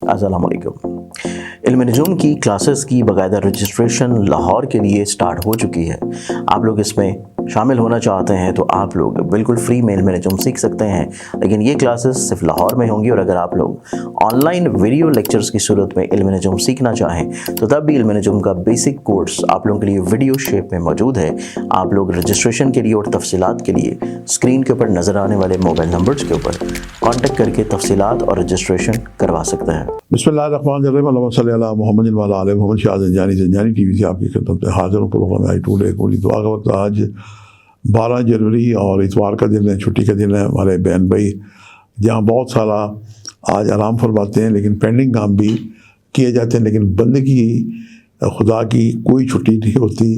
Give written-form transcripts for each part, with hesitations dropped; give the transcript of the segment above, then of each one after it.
السلام علیکم۔ علم نجوم کی کلاسز کی باقاعدہ رجسٹریشن لاہور کے لیے سٹارٹ ہو چکی ہے۔ آپ لوگ اس میں شامل ہونا چاہتے ہیں تو آپ لوگ بالکل فری میں علم نجوم سیکھ سکتے ہیں، لیکن یہ کلاسز صرف لاہور میں ہوں گی، اور اگر آپ لوگ آن لائن ویڈیو لیکچرز کی صورت میں علم نجوم سیکھنا چاہیں تو تب بھی علم نجوم کا بیسک کورس آپ لوگوں کے لیے ویڈیو شیپ میں موجود ہے۔ آپ لوگ رجسٹریشن کے لیے اور تفصیلات کے لیے اسکرین کے اوپر نظر آنے والے موبائل نمبرز کے اوپر کانٹیکٹ کر کے تفصیلات اور رجسٹریشن کروا سکتے ہیں۔ بسم اللہ الرحمن الرحیم، اللہم صلی علی محمد وعلی آل محمد۔ شاہ زنجانی ٹی وی سے آپ کی خدمت میں حاضر ہوں۔ پروگرام آئی ٹو ڈے کولی دعا کا وقت۔ آج 12 جنوری اور اتوار کا دن ہے، چھٹی کا دن ہے۔ ہمارے بہن بھائی جہاں بہت سارا آج آرام فرماتے ہیں، لیکن پینڈنگ کام بھی کیے جاتے ہیں، لیکن بندگی خدا کی کوئی چھٹی نہیں ہوتی۔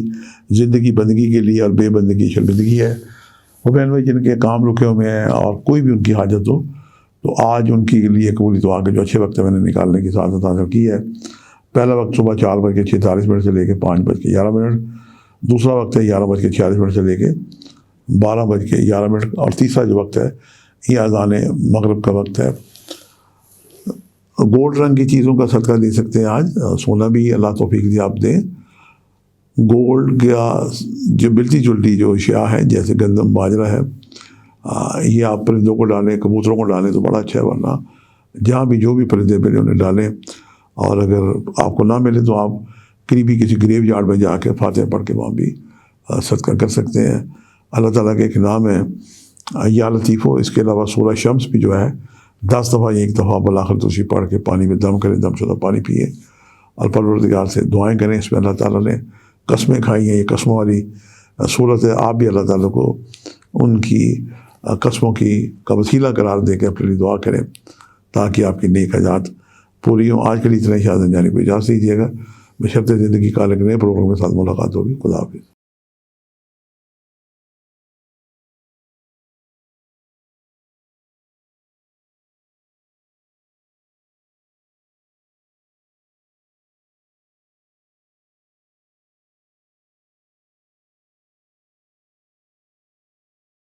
زندگی بندگی کے لیے اور بے بندگی شرمندگی ہے۔ وہ بہن بھائی جن کے کام رکے ہوئے ہیں اور کوئی بھی ان کی حاجت ہو تو آج ان کے لیے قبولی دعا کے جو اچھے وقت میں نے نکالنے کی سعادت حاصل کی ہے۔ پہلا وقت صبح 4:46 سے لے کے 5:11۔ دوسرا وقت ہے 11:46 سے لے کے 12:11، اور تیسرا جو وقت ہے یہ اذان مغرب کا وقت ہے۔ گولڈ رنگ کی چیزوں کا صدقہ دے سکتے ہیں آج، سونا بھی اللہ توفیق دی آپ دیں۔ گولڈ کا جو ملتی جلتی جو اشیاء ہے جیسے گندم باجرہ ہے، یہ آپ پرندوں کو ڈالیں، کبوتروں کو ڈالیں تو بڑا اچھا ہے، ورنہ جہاں بھی جو بھی پرندے ملے انہیں ڈالیں۔ اور اگر آپ کو نہ ملے تو آپ قریبی کسی گریو یارڈ میں جا کے فاتحہ پڑھ کے وہاں بھی صدقہ کر سکتے ہیں۔ اللہ تعالیٰ کا ایک نام ہے یا لطیفو۔ اس کے علاوہ سورہ شمس بھی جو ہے 10 دفعہ ایک دفعہ بالآخر توسی پڑھ کے پانی میں دم کریں، دم شدہ پانی پیے اور پروردگار سے دعائیں کریں۔ اس میں اللہ تعالیٰ نے قسمیں کھائی ہیں، یہ قسموں والی صورت ہے۔ آپ بھی اللہ تعالیٰ کو ان کی قسموں کا وسیلہ قرار دے کے اپنے لیے دعا کریں تاکہ آپ کی نیک حاجات پوری ہوں۔ آج کے لیے اتنا ہی۔ شاہ زنجانی کو اجازت دیجیے گا، بشرط زندگی کا ایک نئے پروگرام کے ساتھ ملاقات ہوگی۔ خدا حافظ۔